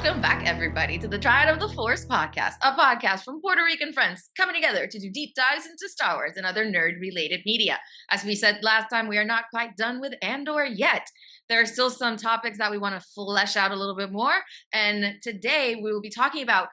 Welcome back, everybody, to the Triad of the Force podcast, a podcast from Puerto Rican friends coming together to do deep dives into Star Wars and other nerd-related media. As we said last time, we are not quite done with Andor yet. There are still some topics that we want to flesh out a little bit more, and today we will be talking about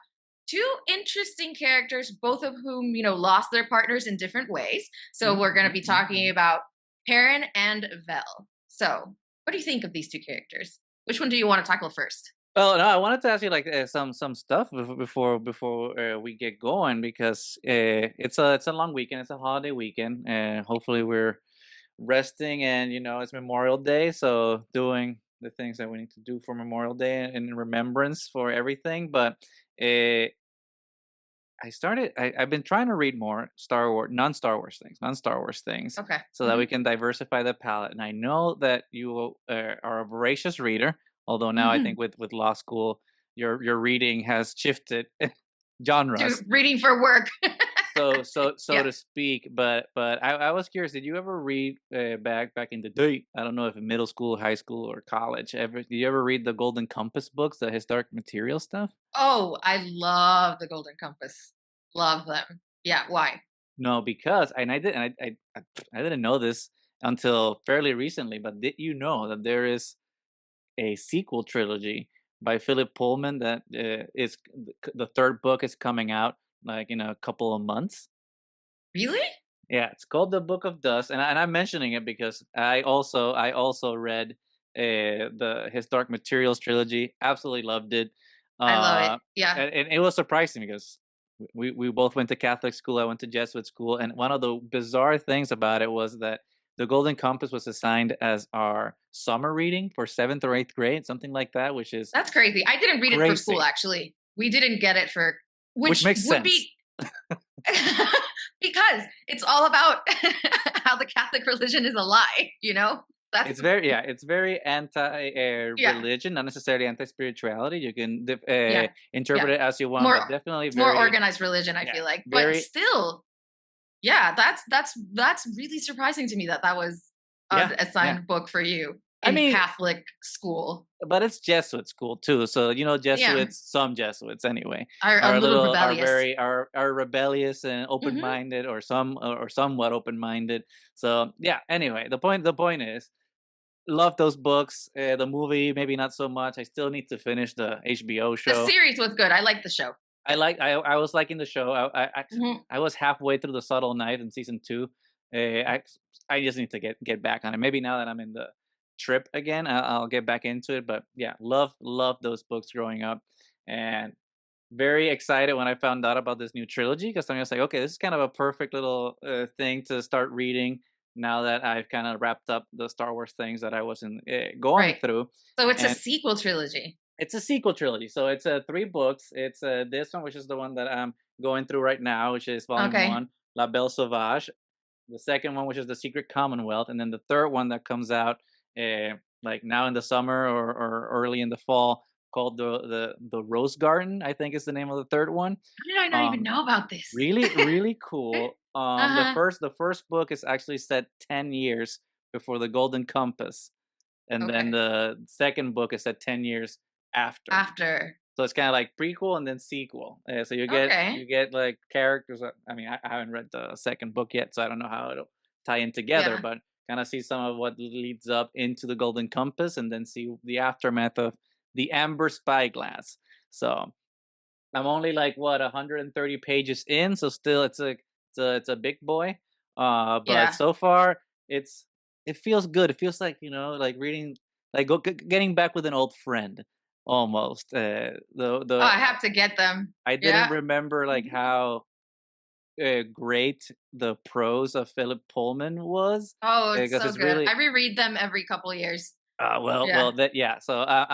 two interesting characters, both of whom, lost their partners in different ways. So we're going to be talking about Perrin and Vel. So what do you think of these two characters? Which one do you want to tackle first? Oh no, I wanted to ask you like some stuff before we get going because it's a long weekend. It's a holiday weekend, and hopefully we're resting. And it's Memorial Day, so doing the things that we need to do for Memorial Day and in remembrance for everything. But uh, I've been trying to read more Star Wars, non-Star Wars things, Okay. so that we can diversify the palette. And I know that you are a voracious reader, although now I think with law school, your reading has shifted To genres, reading for work. so Yeah. to speak. But I was curious. Did you ever read back in the day? I don't know if in middle school, high school, or college. Did you ever read the Golden Compass books, the historic material stuff? Oh, I love the Golden Compass. Love them. Yeah. Why? No, because I didn't know this until fairly recently, but did you know that there is a sequel trilogy by Philip Pullman that is the third book is coming out like in a couple of months? Really? Yeah, it's called The Book of Dust, and I'm mentioning it because I also read the Historic Materials trilogy. Absolutely loved it, I love it. uh, Yeah. and it was surprising because we both went to Catholic school. I went to Jesuit school, and one of the bizarre things about it was that the Golden Compass was assigned as our summer reading for seventh or eighth grade, something like that, which is That's crazy. I didn't read it for school, crazy. actually. We didn't get it for, Which which makes would sense. be because it's all about how the Catholic religion is a lie, That's, It's very anti yeah, religion, not necessarily anti spirituality. You can yeah, interpret yeah. it as you want, More, but definitely it's more very, organized religion, I yeah, feel like. But very, still, yeah, that's really surprising to me that that was an yeah, yeah. assigned book for you I in mean, Catholic school. but it's Jesuit school too, so Yeah, Some Jesuits anyway, are a little rebellious. are rebellious and open Hmm. minded, or somewhat open minded. So yeah. Anyway, the point is, love those books. The movie, maybe not so much. I still need to finish the HBO The show. series was good. I like the show. I was liking the show. Hmm. I was halfway through the Subtle Knight in season two. I just need to get back on it. Maybe now that I'm in the trip again, I'll get back into it. But yeah, love those books growing up, and very excited when I found out about this new trilogy because I'm just like, okay, this is kind of a perfect little thing to start reading now that I've kind of wrapped up the Star Wars things that I wasn't going Right. through. So it's a And sequel trilogy. it's a sequel trilogy, so it's three books. It's this one, which is the one that I'm going through right now, which is Volume Okay. One, La Belle Sauvage. The second one, which is The Secret Commonwealth, and then the third one that comes out like now in the summer or early in the fall, called the Rose Garden. I think is the name of the third one. How did I not even Um, know about this? really cool. The Uh-huh. first book is actually set 10 years before the Golden Compass, and then Okay. the second book is set 10 years after. After. So it's kind of like prequel and then sequel. So Okay. you get like characters. I mean, I haven't read the second book yet, so I don't know how it'll tie in together. Yeah. But kind of see some of what leads up into the Golden Compass, and then see the aftermath of the Amber Spyglass. So I'm only like what 130 pages in, so still it's a big boy. But Yeah. so far it feels good. It feels like like reading, like getting back with an old friend almost. Oh, I have to get them. I didn't Yeah. remember like Mhm. how great the prose of Philip Pullman was, Oh, it's because so it's good. I really reread them every couple years. well, Yeah. that yeah. So Yeah.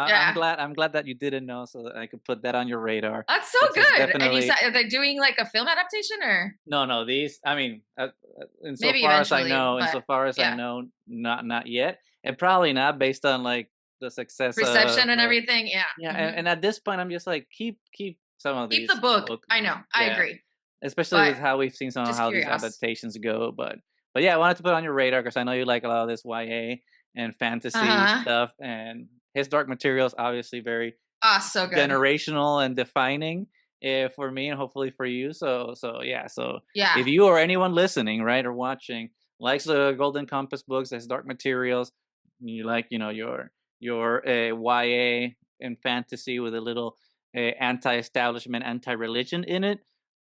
I'm glad that you didn't know, so that I could put that on your radar. That's so It's good. And you said, definitely. are they doing like a film adaptation or No, these. I mean, maybe eventually? But insofar as I yeah, know, not yet, and probably not based on like the success reception of. and everything. Yeah. Yeah, Hmm. and at this point, I'm just like, keep some of Keep the these book. book. I know. I Yeah, agree. especially But with how we've seen some of just how these curious. adaptations go. But yeah, I wanted to put it on your radar because I know you like a lot of this YA and Uh fantasy huh. stuff, and his Dark Materials obviously very Ah, so good. generational and defining for me and hopefully for you. So yeah. So Yeah, if you or anyone listening, right, or watching likes the Golden Compass books, as Dark Materials, you like your YA and fantasy with a little anti-establishment, anti-religion in it.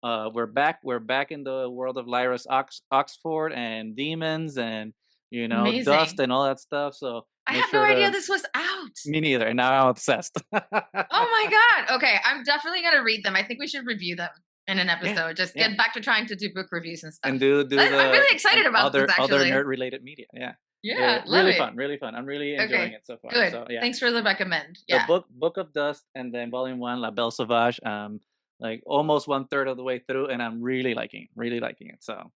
We're back. We're back in the world of Lyra's Oxford and demons and dust amazing. and all that stuff. So I make had no sure idea to this was out. me neither. And now I'm obsessed. Oh my god. Okay, I'm definitely gonna read them. I think we should review them in an Yeah, episode. Just yeah, get back to trying to do book reviews and stuff. and do I'm the really excited about this other actually. nerd related media. Yeah, Yeah, love really it. fun, really fun. I'm really enjoying Okay, it so far. good. So yeah, Thanks for the recommend. the Yeah, book of Dust, and then Volume One, La Belle Sauvage. Like almost one third of the way through, and I'm really liking it. So,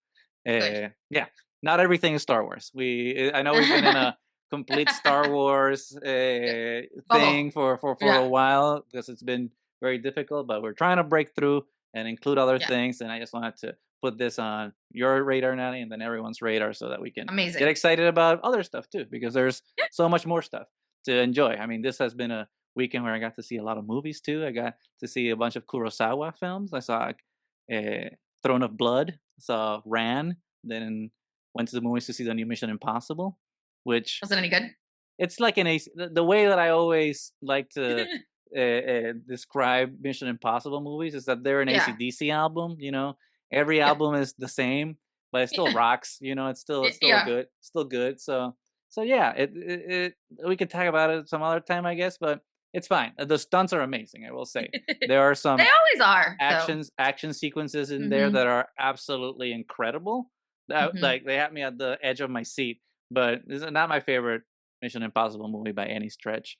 good. yeah, not everything is Star Wars. I know we've been in a complete Star Wars Bubble. thing for a Yeah, while because it's been very difficult, but we're trying to break through and include other yeah. things. And I just wanted to put this on your radar, Nanny, and then everyone's radar, so that we can get Amazing. excited about other stuff too, because there's Yeah. so much more stuff to enjoy. I mean, this has been a weekend where I got to see a lot of movies too. I got to see a bunch of Kurosawa films. I saw Throne of Blood, saw Ran, then went to the movies to see the new Mission Impossible, which Was it any good? it's like the way that I always like to describe Mission Impossible movies is that they're an Yeah. AC/DC album. Every Yeah. album is the same, but it still Yeah. rocks. It's still Yeah. good, still good. So yeah, we could talk about it some other time, I guess, but it's fine. The stunts are amazing, I will say. There are They some always are, though. action sequences in there Mhm. that are absolutely incredible. That Mhm. like they had me at the edge of my seat. But this is not my favorite Mission Impossible movie by any stretch.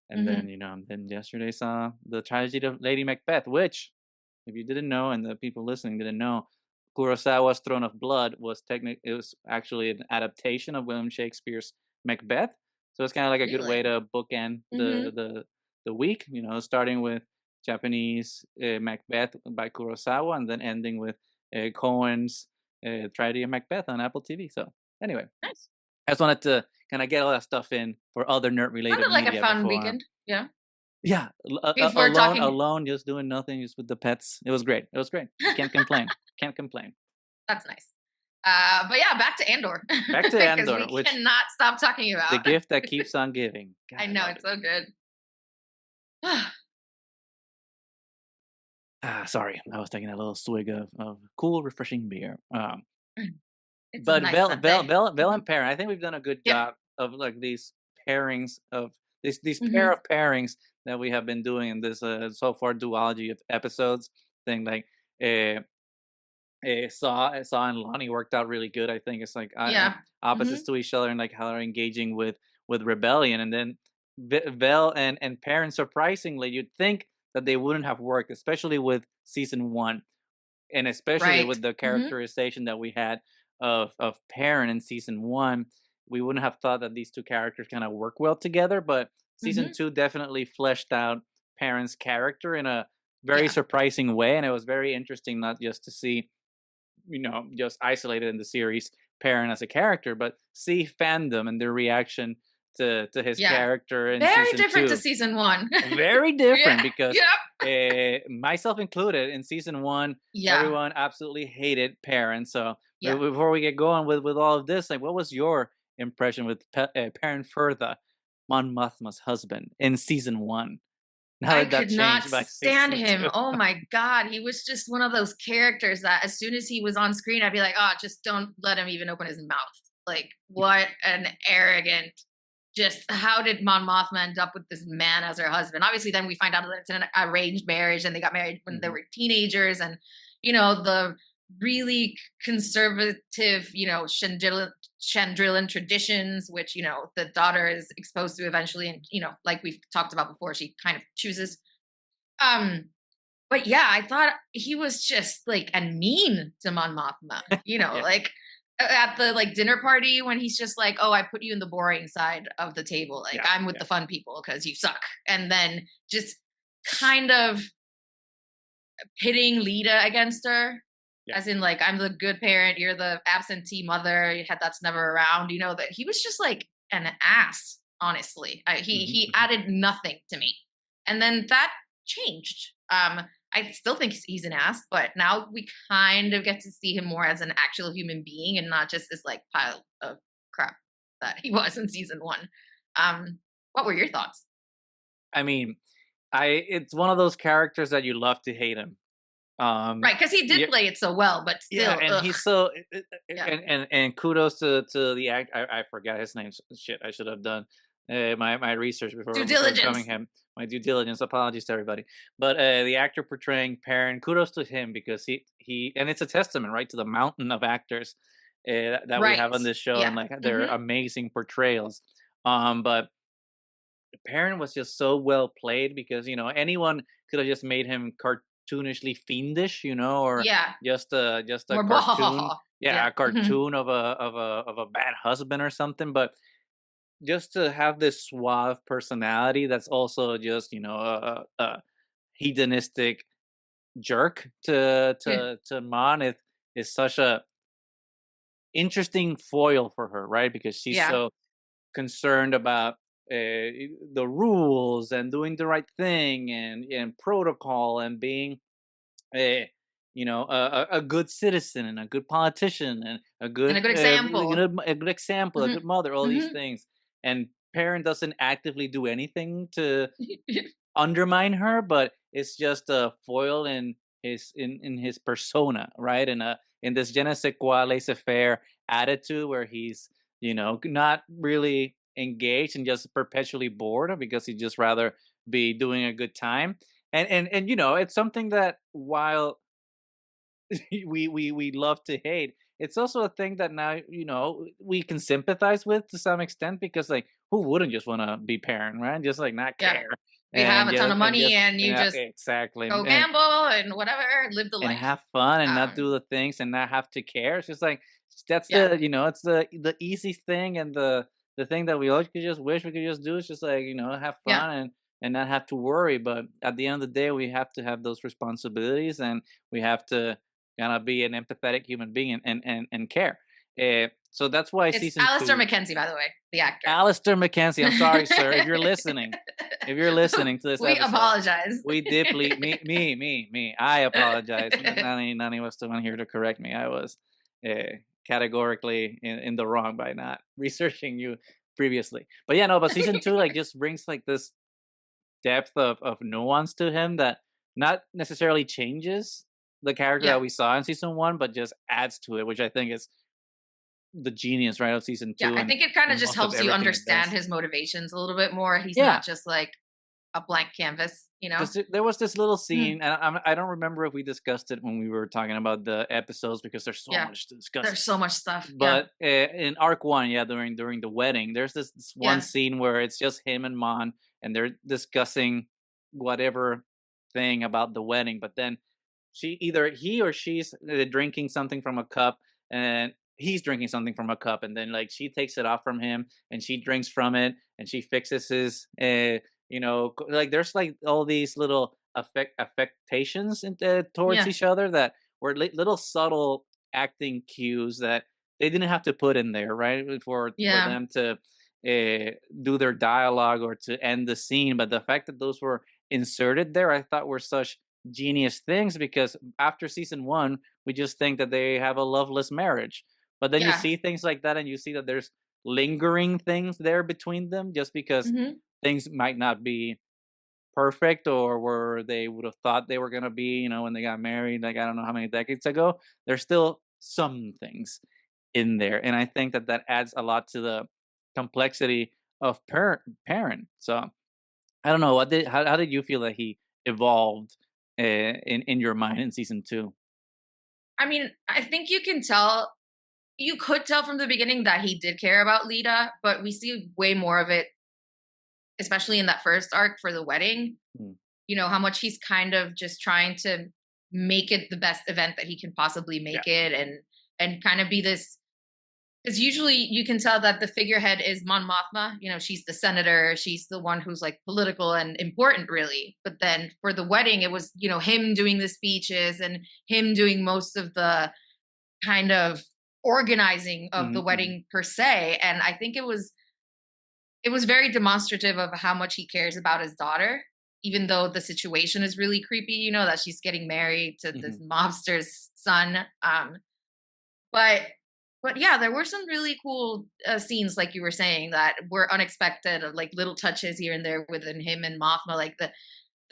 And then Mhm. then yesterday saw the tragedy of Lady Macbeth, which, if you didn't know, and the people listening didn't know, Kurosawa's Throne of Blood it was actually an adaptation of William Shakespeare's Macbeth. So it's kind of like a good way Really? to bookend Mhm. the week. Starting with Japanese Macbeth by Kurosawa, and then ending with Cohen's Tragedy of Macbeth on Apple TV. So anyway, Nice. I just wanted to kind of get all that stuff in for other nerd related Sounded like a media fun before. weekend. Yeah. Yeah, Before alone, talking alone, just doing nothing, just with the pets. It was great. It was great. I can't complain. Can't complain. That's nice. But yeah, back to Andor Back to because Andor, we which cannot stop talking the about. gift that keeps on giving. God, I I know love it's it. so good. Sorry, I was taking a little swig of cool, refreshing beer. It's a But nice Sunday. Vel and Perrin, I think we've done a good Yep. job of like these pairings of these pair Mhm. of pairings that we have been doing in this so far duology of episodes thing. Like uh, Saw and Lonnie worked out really good. I think it's like Yeah. opposites Mhm. to each other and like how they're engaging with rebellion, and then Vel and Perrin. Surprisingly, you'd think that they wouldn't have worked, especially with season one, and especially Right. with the Mhm. characterization that we had of Perrin in season one. We wouldn't have thought that these two characters kind of work well together, but season Mhm. two definitely fleshed out Perrin's character in a very Yeah. surprising way, and it was very interesting not just to see just isolated in the series Perrin as a character, but see fandom and their reaction to his Yeah. character in Very season different to two. season 1. Very Yeah. different because Yep. myself included, in season one, Yeah. everyone absolutely hated Perrin. So Yeah. before we get going with all of this, like, what was your impression with Perrin Fertha, Mon Mothma's husband, in season one? Now I that could not changed by stand season him. two. Oh my god, he was just one of those characters that as soon as he was on screen, I'd be like, "Oh, just don't let him even open his mouth." Like, what an arrogant. Just how did Mon Mothma end up with this man as her husband? Obviously, then we find out that it's an arranged marriage, and they got married when they Mhm. were teenagers, and the really conservative, Chandrilan traditions, which the daughter is exposed to eventually, and like we've talked about before, she kind of chooses. Um, but yeah, I thought he was just like and mean to Mon Mothma. Yeah, Like at the like dinner party when he's just like, "Oh, I put you in the boring side of the table. Like yeah, I'm with yeah, the fun people because you suck." And then just kind of pitting Lita against her, yeah. as in like I'm the good parent, you're the absentee mother that's never around. That he was just like an ass. Honestly, he Mhm, he mhm. added nothing to me. and then that changed. I still think he's an ass, but now we kind of get to see him more as an actual human being and not just this like pile of crap that he was in season one. What were your thoughts? I mean, I it's one of those characters that you love to hate him. Um, Right, because he did yeah, play it so well, but yeah, still, and ugh. he's so Yeah. and kudos to the act. I forgot his name. Shit, I should have done my research Due before coming diligence. him. My due diligence. Apologies to everybody. But the actor portraying Perrin, kudos to him because he and it's a testament, right, to the mountain of actors that we Right. have on this show and Yeah. like their Hmm. amazing portrayals. But Perrin was just so well played because anyone could have just made him cartoonishly fiendish, or Yeah. just a More cartoon, blah. yeah, Yeah. a Hmm. cartoon of a bad husband or something. But just to have this suave personality that's also just a hedonistic jerk Yeah. to Mon is such a interesting foil for her, right? Because she's Yeah. so concerned about the rules and doing the right thing and protocol and being a a good citizen and a good politician and a And good a good example. a good example, a Hmm. good mother, all these Hmm. things. And Parent doesn't actively do anything to undermine her, but it's just a foil in his persona, right? In this je ne sais quoi laissez-faire attitude where he's not really engaged and just perpetually bored because he'd just rather be doing a good time. And it's something that while we love to hate, it's also a thing that now we can sympathize with to some extent because like who wouldn't just want to be parent, right? Just like not Yeah. care We have and a ton of money, just and you yeah, just exactly go gamble and whatever, live the and life. have fun and not do Um. the things and not have to care. It's just like that's Yeah. it's the easy thing and the thing that we all could just wish we could just do is just like have Yeah. fun and not have to worry. But at the end of the day, we have to have those responsibilities and we have to kind of be an empathetic human being and care. So that's why It's season Alistair two, McKenzie, by the way, the actor. Alistair McKenzie. I'm sorry, sir, if you're listening to this We episode. apologize. We deeply me. I apologize. Nani was the one here to correct me. I was categorically in the wrong by not researching you previously. But yeah, no. But season two like just brings like this depth of nuance to him that not necessarily changes the character Yeah. that we saw in season one, but just adds to it, which I think is the genius right of season Yeah, two I think it kind of and just most of helps you everything it understand does. his motivations a little bit more. He's Yeah, not just like a blank canvas, you know? because there was this little Mhm. scene, and I don't remember if we discussed it when we were talking about the episodes because there's so Yeah. much to discuss. There's so much stuff. Yeah. But in arc one, yeah, during the wedding, there's this one Yeah. scene where it's just him and Mon, and they're discussing whatever thing about the wedding. But then either he or she's drinking something from a cup, and he's drinking something from a cup, and then like she takes it off from him, and she drinks from it, and she fixes his, like there's like all these little affectations towards Yeah. each other that were little subtle acting cues that they didn't have to put in there, right? For Yeah. them to do their dialogue or to end the scene, but the fact that those were inserted there, I thought were such genius things because after season one, we just think that they have a loveless marriage, but then you Yeah. see things like that, and you see that there's lingering things there between them, just because Hmm. things might not be perfect or where they would have thought they were going to be, when they got married, like I don't know how many decades ago. There's still some things in there, and I think that that adds a lot to the complexity of parent. So I don't know how did you feel that he evolved in your mind in season two? I mean, I think you could tell from the beginning that he did care about Lita, but we see way more of it, especially in that first arc for the wedding. Mm, How much he's kind of just trying to make it the best event that he can possibly yeah. make it, and kind of be this, because usually you can tell that the figurehead is Mon Mothma. She's the senator, she's the one who's like political and important, really. But then for the wedding, it was him doing the speeches and him doing most of the kind of organizing of the Mhm, mhm. wedding per se. And I think it was very demonstrative of how much he cares about his daughter. even though the situation is really creepy, that she's getting married to this Mhm. mobster's son. But yeah, there were some really cool scenes, like you were saying, that were unexpected, of like little touches here and there within him and Mothma, like the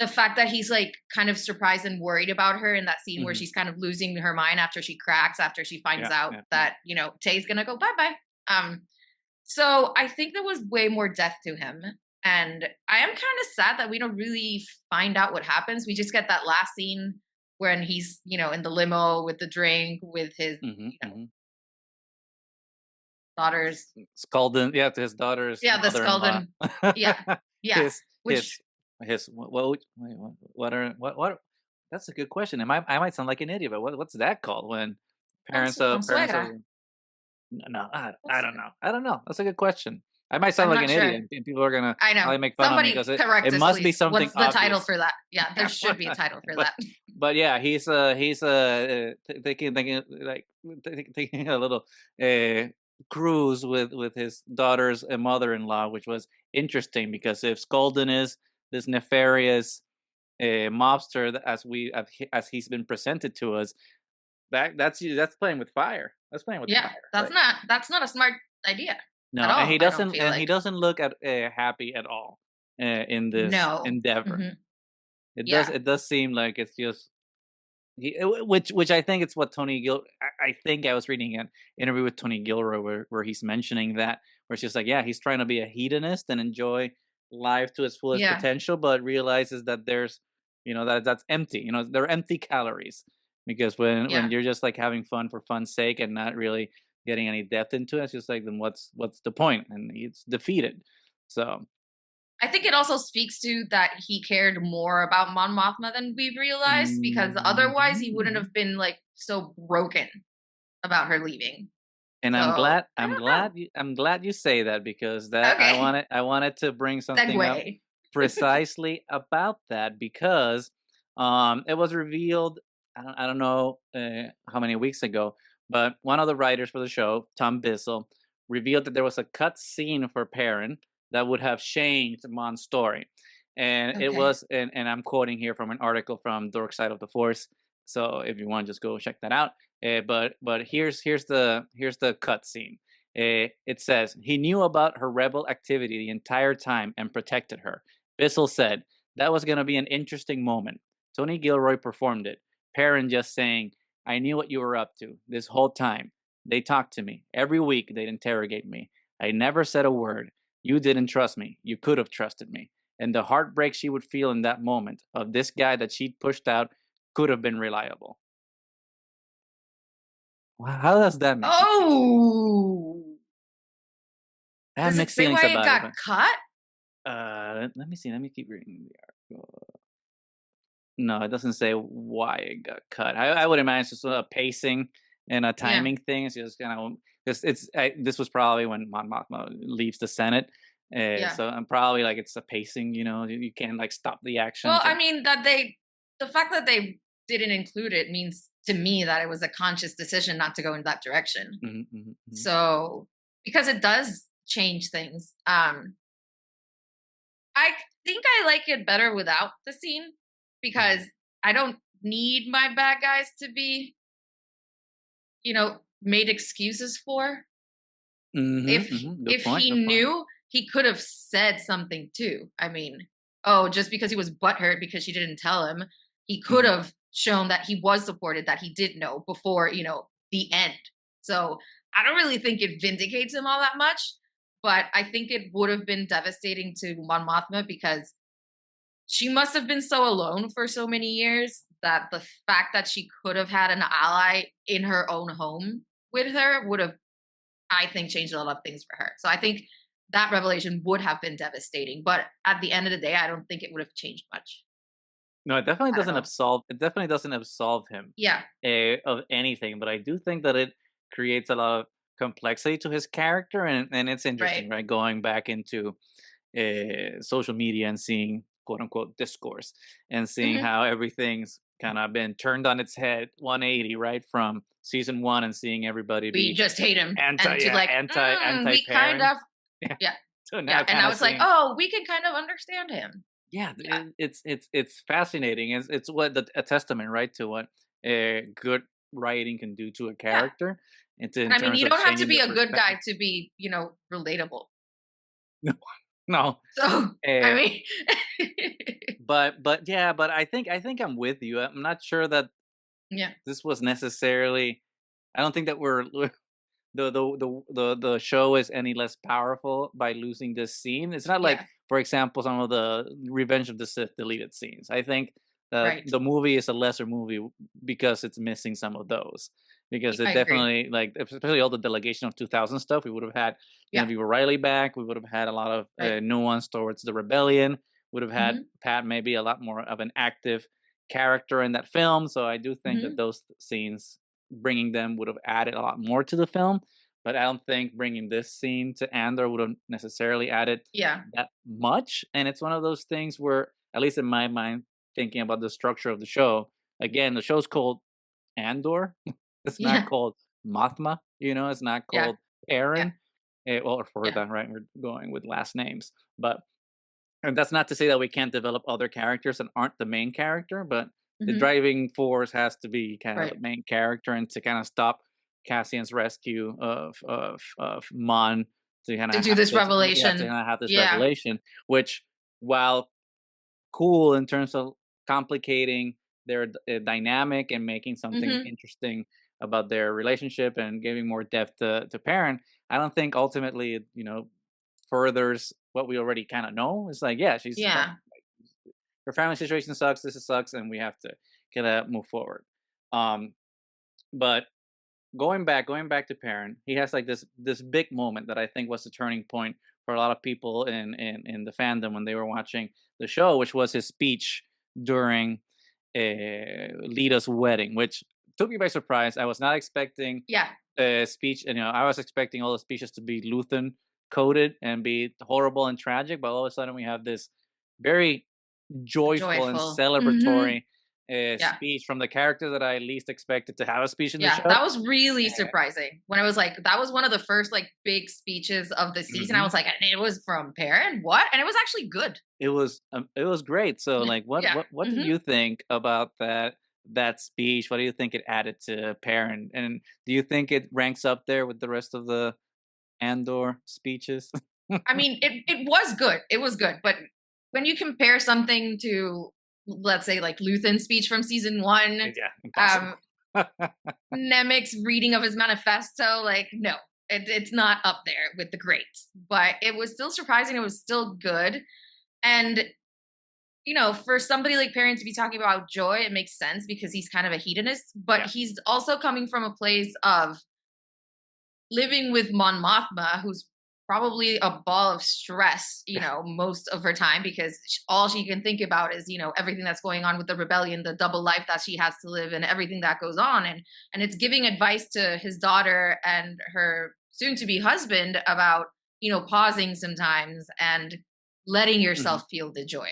fact that he's like kind of surprised and worried about her in that scene where Mhm. she's kind of losing her mind after she cracks, after she finds Yeah, out yeah, yeah. that Tay's gonna go bye bye. So I think there was way more depth to him. And I am kind of sad that we don't really find out what happens. We just get that last scene when he's, in the limo with the drink with his, Mhm, you know, mhm. daughters. Scalding, yeah, to his daughter's Yeah, the mother-in-law. Skulden. Yeah. Yeah. His Which what would wait, what that's a good question. I might sound like an idiot, but what's that called when parents of consuegra. no, I What's don't know. I don't know. That's a good question. I might sound I'm like not an sure. idiot, and people are gonna I know. probably make fun of me Somebody because it correct us, must be please. something What's the title obvious. for that? Yeah, there should be a title for but that. yeah, thinking like taking a little uh, cruise with his daughter's mother-in-law, which was interesting because if Skolden is this nefarious mobster as he's been presented to us, that's playing with fire. That's playing with Yeah, fire. Like that's not a smart idea at no, all, I don't feel he like. doesn't look at happy at all in this No. endeavor. Mhm. It Yeah. it does seem like it's just which I think it's what Tony Gil. I think I was reading an interview with Tony Gilroy where he's mentioning that where it's just like yeah he's trying to be a hedonist and enjoy life to its fullest Yeah. potential, but realizes that there's that's empty. They're empty calories because when Yeah. you're just like having fun for fun's sake and not really getting any depth into it, it's just like then what's the point? And it's defeated. So I think it also speaks to that he cared more about Mon Mothma than we realized, because mhm, otherwise he wouldn't mhm. have been like so broken about her leaving. And So I don't I'm glad you say that because know. that Okay. I wanted to bring something up Segue. precisely about that because it was revealed I don't know how many weeks ago, but one of the writers for the show, Tom Bissell, revealed that there was a cut scene for Perrin that would have changed Mon's story. And it Okay. was and I'm quoting here from an article from Dork Side of the Force. So if you want, just go check that out. But here's the cut scene. It says he knew about her rebel activity the entire time and protected her. Bissell said that was going to be an interesting moment. Tony Gilroy performed it. Perrin just saying, "I knew what you were up to this whole time. They talked to me every week. They'd interrogate me. I never said a word. You didn't trust me. You could have trusted me. And the heartbreak she would feel in that moment of this guy that she'd pushed out could have been reliable." How does that make you feel? Oh, I have does it mixed say feelings why it about it, got but cut? let me see. Let me keep reading the article. No, it doesn't say why it got cut. I would imagine it's just a pacing and a Yeah. timing thing. It's just kind of this was probably when Mon Mothma leaves the Senate. Yeah. So I'm probably like it's a pacing. You can't like stop the action Well, I to. mean, the fact that they didn't include it means to me that it was a conscious decision not to go in that direction. Mhm, mhm, mhm, So, because it does change things. I think I like it better without the scene, because mhm, I don't need my bad guys to be, made excuses for. mhm, If mhm. Good if point. he Good point. knew, he could have said something too. I mean, oh, just because he was butthurt because she didn't tell him, he could Mhm. have shown that he was supported, that he did know before, the end. So I don't really think it vindicates him all that much, but I think it would have been devastating to Mon Mothma, because she must have been so alone for so many years that the fact that she could have had an ally in her own home with her would have, I think, changed a lot of things for her. So I think that revelation would have been devastating. But at the end of the day, I don't think it would have changed much No, it definitely at doesn't all. absolve. It definitely doesn't absolve him Yeah. of anything. But I do think that it creates a lot of complexity to his character, and it's Right. interesting, right? Going back into social media and seeing quote unquote discourse and seeing Hmm. how everything's kind of been turned on its head 180 right from season one and seeing everybody We be just hate him. anti And to yeah like, anti we kind Perrin of, yeah yeah. so Yeah. now And kind now of it's like, seeing oh, we can kind of understand him. yeah, Yeah, it's fascinating. It's what a testament, right, to what good writing can do to a yeah. character, And in I mean, terms you of don't have to changing be their a good perspective. guy to be, relatable. No, no. So, I Uh, mean, but yeah, but I think I'm with you. I'm not sure that yeah, this was necessarily. I don't think that the show is any less powerful by losing this scene. It's not like, yeah, for example, some of the Revenge of the Sith deleted scenes. I think that right. the movie is a lesser movie because it's missing some of those. Because it I agree. definitely, like, especially all the delegation of 2000 stuff, we would have had Yeah, Genevieve O'Reilly back. We would have had a lot of right. nuance towards the rebellion. Would have had Mhm, Pat maybe a lot more of an active character in that film. So I do think that mhm. those scenes, bringing them, would have added a lot more to the film, but I don't think bringing this scene to Andor would have necessarily added Yeah, that much. And it's one of those things where, at least in my mind, thinking about the structure of the show, again, the show's called Andor. It's not yeah, called Mothma. It's not yeah, called yeah, Perrin. Well, or for yeah. that, right? We're going with last names, but and that's not to say that we can't develop other characters that aren't the main character, but the Mhm, driving force has to be kind of right. the main character, and to kind of stop Cassian's rescue of Mon, to kind To of do have this this, yeah, to revelation. kind of have this Yeah, revelation, which, while cool in terms of complicating their dynamic and making something mhm. interesting about their relationship and giving more depth to Perrin, I don't think ultimately it, furthers what we already kind of know. It's like, yeah, she's like, Yeah, her family situation sucks. This is sucks, and we have to kind of move forward. Um, but going back to Perrin, he has like this big moment that I think was the turning point for a lot of people in the fandom when they were watching the show, which was his speech during Lita's wedding, which took me by surprise. I was not expecting yeah. speech, and I was expecting all the speeches to be Luthen coded and be horrible and tragic, but all of a sudden we have this very joyful and Joyful. Mhm. celebratory Yeah. speech from the character that I least expected to have a speech in the Yeah, show. that was really surprising when I was like, that was one of the first like big speeches of the season. I Hmm. was like, and it was from Perrin. What? And it was actually good. It was great. So, Yeah, like, yeah. what did Hmm. you think about that speech? What do you think it added to Perrin? And do you think it ranks up there with the rest of the Andor speeches? I mean, it was good. It was good, but when you compare something to, let's say, like Luthen's speech from season one, Yeah, impossible. um, Nemec's reading of his manifesto, like, no, it's not up there with the greats. But it was still surprising. It was still good, and for somebody like Perrin to be talking about joy, it makes sense because he's kind of a hedonist, but Yeah. he's also coming from a place of living with Mon Mothma, who's probably a ball of stress, most of her time because all she can think about is, everything that's going on with the rebellion, the double life that she has to live, and everything that goes on. And it's giving advice to his daughter and her soon to be husband about, pausing sometimes and letting Mhm. yourself feel the joy,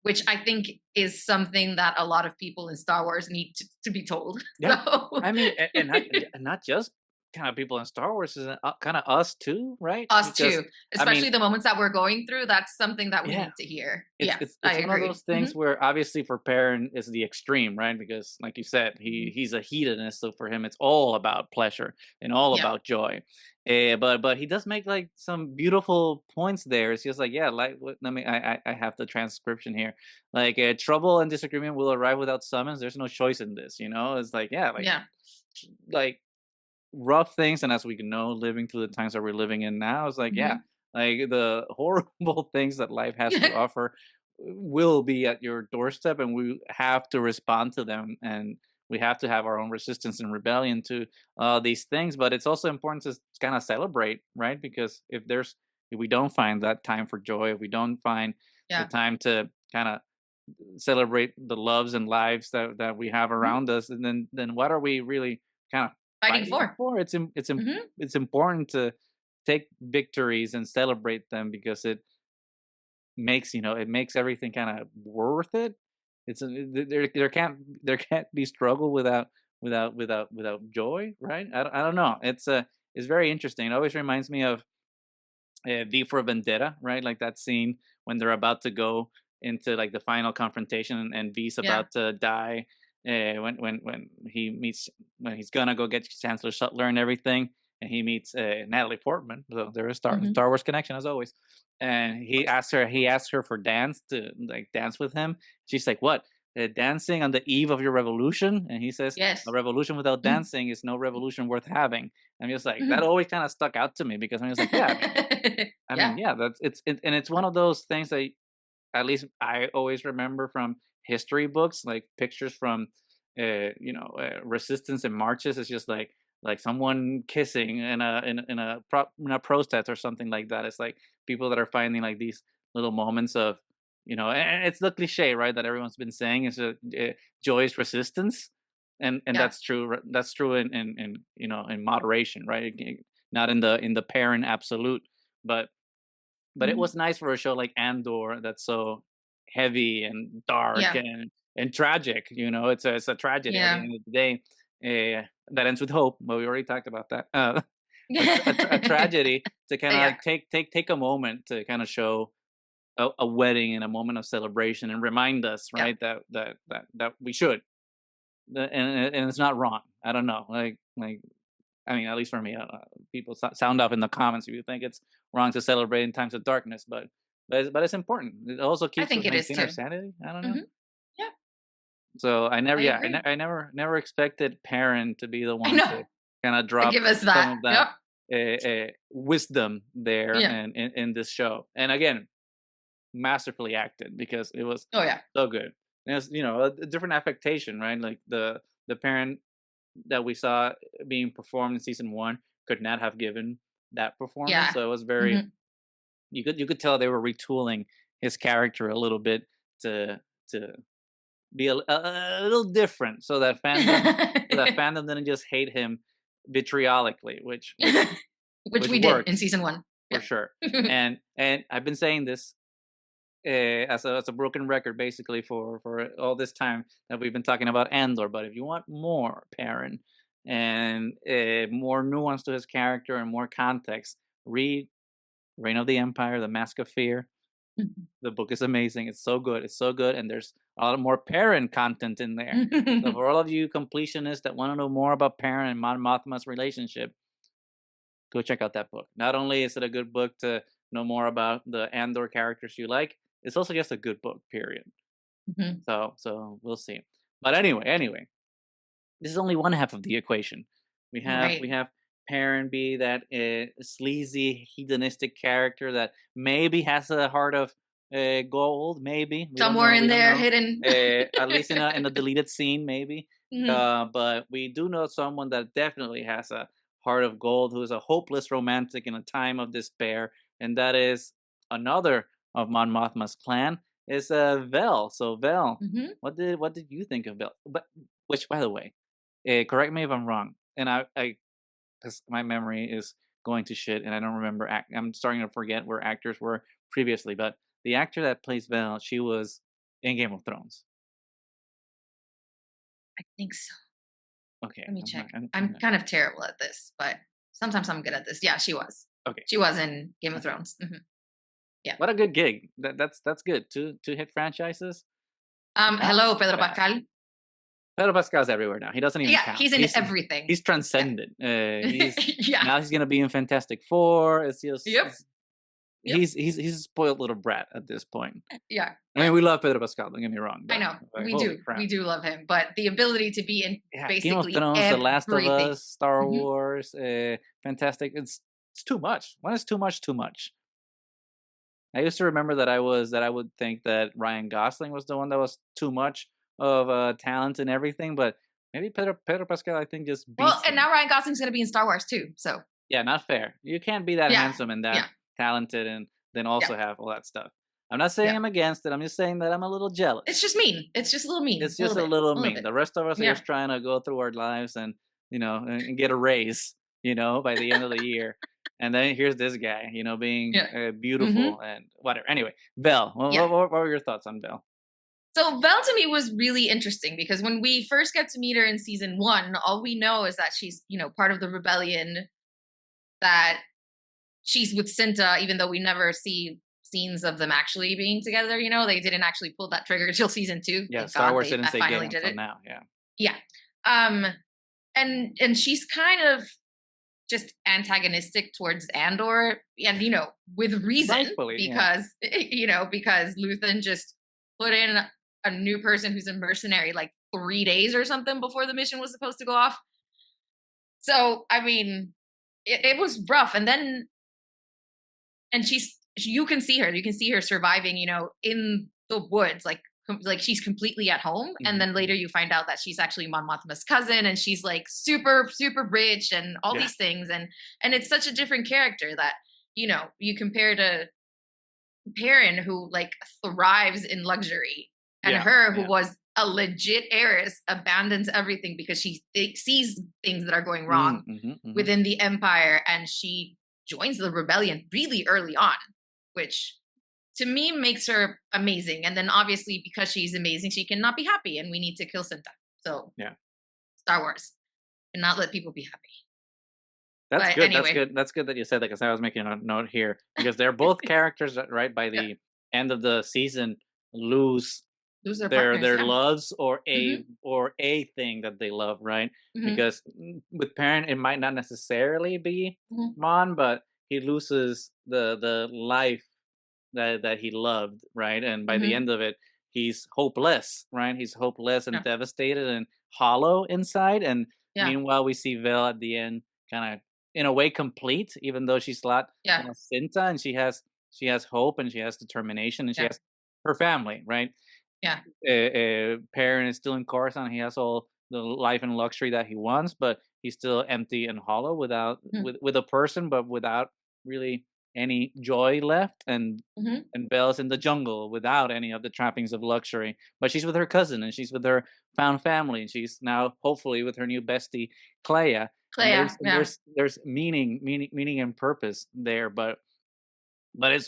which I think is something that a lot of people in Star Wars need to be told. Yeah. So I mean, and not just kind of people in Star Wars, is kind of us too, right? us Because too, I mean, especially the moments that we're going through. That's something that we yeah, need to hear. it's Yeah, it's I it's one of agree. those things where, obviously, for Perrin is the extreme, right? Because, like you said, Mhm. he's a hedonist, so for him it's all about pleasure and all Yeah, about joy. But he does make like some beautiful points there. It's just like, yeah, like, let me, I have the transcription here. Like, trouble and disagreement will arrive without summons. There's no choice in this. It's like, yeah, yeah, like rough things, and as we know, living through the times that we're living in now, is like, yeah, hmm like the horrible things that life has to offer will be at your doorstep, and we have to respond to them, and we have to have our own resistance and rebellion to these things. But it's also important to kind of celebrate, right? Because if we don't find that time for joy, if we don't find the yeah. time to kind of celebrate the loves and lives that we have Mhm. around us, and then what are we really kind of Fighting fighting for. for? Hmm. It's important to take victories and celebrate them, because it makes everything kind of worth it. There can't be struggle without joy, right? I don't know. It's very interesting. It always reminds me of V for Vendetta, right? Like that scene when they're about to go into like the final confrontation, and V's Yeah. about to die. When he meets, when he's gonna go get Chancellor Sutler and everything, and he meets Natalie Portman. So there is Hmm. Star Wars connection as always. And Of course. he asks her for dance, to like dance with him. She's like, "What? Dancing on the eve of your revolution?" And he says, "A Yes. revolution without Mhm. dancing is no revolution worth having." I'm just like, that Mhm. always kind of stuck out to me, because I'm just like, yeah, Yeah. yeah, that's and it's one of those things that at least I always remember from history books, like pictures from, resistance and marches. It's just like someone kissing in in a protest or something like that. It's like people that are finding like these little moments of, and it's the cliche, right? That everyone's been saying is joyous resistance, and Yeah. that's true. That's true in in moderation, right? Not in the parent absolute, but it Mhm. was nice for a show like Andor that's so heavy and dark Yeah. and tragic. It's a tragedy at the Yeah. end of the day. That ends with hope, but we already talked about that. A tragedy to kind of Yeah. like take a moment to kind of show a wedding and a moment of celebration, and remind us, Yeah. right, that we should. And it's not wrong. I don't know, I mean, at least for me, people sound off in the comments if you think it's wrong to celebrate in times of darkness, but it's important. It also I keeps us think it is maintain our too. sanity. I don't know. Hmm. Yeah. So I never, I yeah, agree. I never expected Perrin to be the I one know. to kind of To drop give us some that. of that Yep. wisdom there, Yeah. and in this show. And again, masterfully acted, because it was Oh yeah. so good. And it's, a different affectation, right? Like the parent that we saw being performed in season one could not have given that performance. Yeah. So it was very, Hmm. you could tell they were retooling his character a little bit to to be a little different, so that fandom didn't just hate him vitriolically, Which which we did in works season one. for Yeah. sure. And I've been saying this, as a broken record, basically, for all this time that we've been talking about Andor. But if you want more Perrin and more nuance to his character and more context, read Reign of the Empire: The Mask of Fear. The book is amazing. It's so good. It's so good, and there's a lot more Perrin content in there. So for all of you completionists that want to know more about Perrin and Mon Mothma's relationship, go check out that book. Not only is it a good book to know more about the Andor characters you like, it's also just a good book, period. Mhm. So we'll see. But anyway, this is only one half of the equation. We Right. have Perrin be that sleazy, hedonistic character that maybe has a heart of gold. Maybe we don't Somewhere know. in We don't there know. hidden. At least in a deleted scene, maybe. Mhm. But we do know someone that definitely has a heart of gold, who is a hopeless romantic in a time of despair, and that is another of Mon Mothma's clan, is Vel. So Vel, Mhm. what did you think of Vel? But which, by the way, correct me if I'm wrong, and because my memory is going to shit, and I don't remember. I'm starting to forget where actors were previously, but the actor that plays Vel, she was in Game of Thrones. I think so. Okay, Let me I'm check. not. I'm I'm not. kind of terrible at this, but sometimes I'm good at this. Yeah, she was. Okay, She was in Game of okay. Thrones. Mhm. Yeah. What a good gig. That's good. Two hit franchises. Not Hello, Pedro bad. Pascal. Pedro Pascal's everywhere now. He doesn't even Yeah, count. he's in everything. He's Yeah. transcended. He's Yeah. Now he's gonna be in Fantastic Four. It's just Yep. Yep. he's a spoiled little brat at this point. Yeah. I Yeah. mean, we love Pedro Pascal. Don't get me wrong, I but know. like, We holy do. crap! We do love him, but the ability to be in Yeah, Game of basically Thrones, The Last of everything. Us, Star Mhm. Wars, Fantastic. It's too much. When is too much? Too much. I used to remember that I would think that Ryan Gosling was the one that was too much of talent and everything, but maybe Pedro Pascal, I think, just Well, beats and him. now Ryan Gosling's going to be in Star Wars too. So, Yeah, not fair. You can't be that yeah. handsome and that Yeah. talented and then Yeah. also have all that stuff. I'm not saying Yeah. I'm against it. I'm just saying that I'm a little It's jealous. just mean. It's just a little mean. It's A just little a bit. little A little mean. bit. The rest of us are Yeah. just trying to go through our lives and, and get a raise, by the end of the year. And then here's this guy, being Yeah. beautiful Hmm. and whatever. Anyway, Belle, Yeah. what were your thoughts on Belle? So Vel to me was really interesting because when we first get to meet her in season one, all we know is that she's, part of the rebellion, that she's with Cinta, even though we never see scenes of them actually being together. You know, they didn't actually pull that trigger till season 2. Yeah, Thank Star God Wars they didn't say gay finally did until it. now. Yeah, Yeah. Um, and she's kind of just antagonistic towards Andor, and with reason, rightfully. Yeah, because because Luthen just put in a new person who's a mercenary like 3 days or something before the mission was supposed to go off. So I mean, it was rough, and then you can see her surviving, in the woods, like she's completely at home, and then later mhm. you find out that she's actually Mon Mothma's cousin, and she's like super super rich and all Yeah, these things, and it's such a different character that you compare to Perrin, who like thrives in luxury, and yeah, her, who yeah. was a legit heiress, abandons everything because she sees things that are going Mm, wrong mhm, mhm. within the empire, and she joins the rebellion really early on, which to me makes her amazing. And then obviously, because she's amazing, she cannot be happy, and we need to kill Cinta. So Yeah. Star Wars cannot let people be happy. That's But good, that's anyway, good, that's good that you said that, because I was making a note here, because they're both characters that, right, by yeah, the end of the season, lose lose their their partners. their Yeah. loves, Hmm. or a thing that they love, right? Hmm. Because, with Parent, it might not necessarily be Hmm. Mon, but he loses the life that he loved, right? And by the Hmm. end of it, he's hopeless, right? He's hopeless and Yeah. devastated and hollow inside. And Yeah. meanwhile, we see Vel at the end, kind of in a way complete, even though she's not Yeah. Cinta, and she has hope and she has determination and she Yeah. has her family, right? Yeah. Perrin is still in Coruscant. He has all the life and luxury that he wants, but he's still empty and hollow, without Hmm. with a person, but without really any joy left. Hmm. And Belle's in the jungle without any of the trappings of luxury. But she's with her cousin, and she's with her found family, and she's now hopefully with her new bestie Clea. And Clea. Yeah. there's meaning and purpose there. But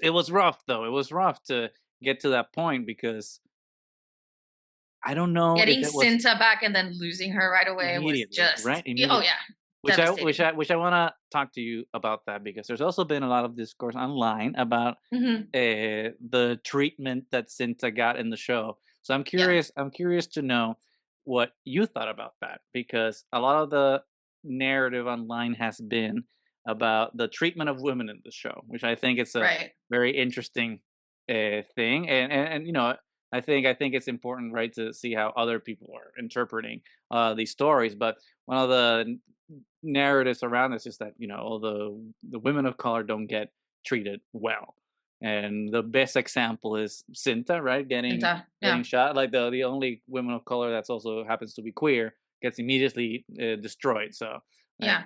it was rough though. It was rough to get to that point, because I don't know if Getting it was Cinta back and then losing her right away was immediately, right? just, oh Immediately. yeah, Which I which devastating. I which I want to talk to you about that, because there's also been a lot of discourse online about Hmm. the treatment that Cinta got in the show. So Yeah. I'm curious to know what you thought about that, because a lot of the narrative online has been about the treatment of women in the show, which I think it's a Right. very interesting thing. And I think it's important, right, to see how other people are interpreting these stories. But one of the narratives around this is that, all the women of color don't get treated well. And the best example is Cinta, right? Cinta. Getting Yeah. shot. Like the only woman of color that's also happens to be queer gets immediately destroyed. So like, Yeah.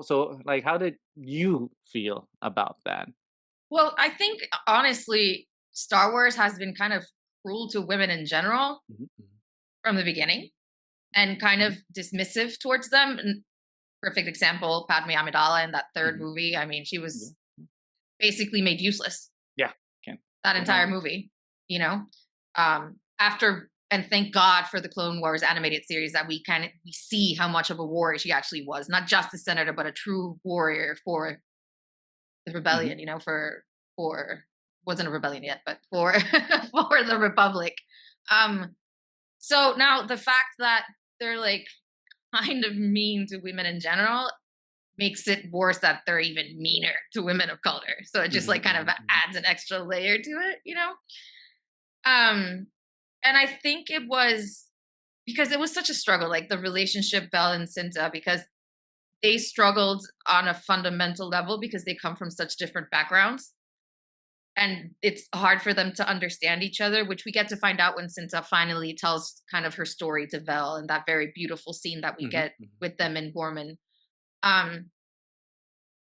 so like, how did you feel about that? Well, I think honestly, Star Wars has been kind of cruel to women in general Mhm, mhm, from the beginning, and kind mhm, of dismissive towards them. Perfect example, Padme Amidala in that third mhm. movie. I mean, she Yeah, was basically made useless yeah, can that can entire agree. movie, you know? After, and thank God for the Clone Wars animated series, that we see how much of a warrior she actually was, not just a senator, but a true warrior for the Mhm, rebellion, for wasn't a rebellion yet, but for for the Republic. Um, so now the fact that they're like kind of mean to women in general makes it worse that they're even meaner to women of color. So it just mhm, like kind of mhm, mhm, adds an extra layer to it. Um, and I think it was because it was such a struggle, like the relationship Belle and Cinta, because they struggled on a fundamental level because they come from such different backgrounds. And it's hard for them to understand each other, which we get to find out when Cinta finally tells kind of her story to Vel, and that very beautiful scene that we mhm, get mhm, with mhm, them in Gorman. Um,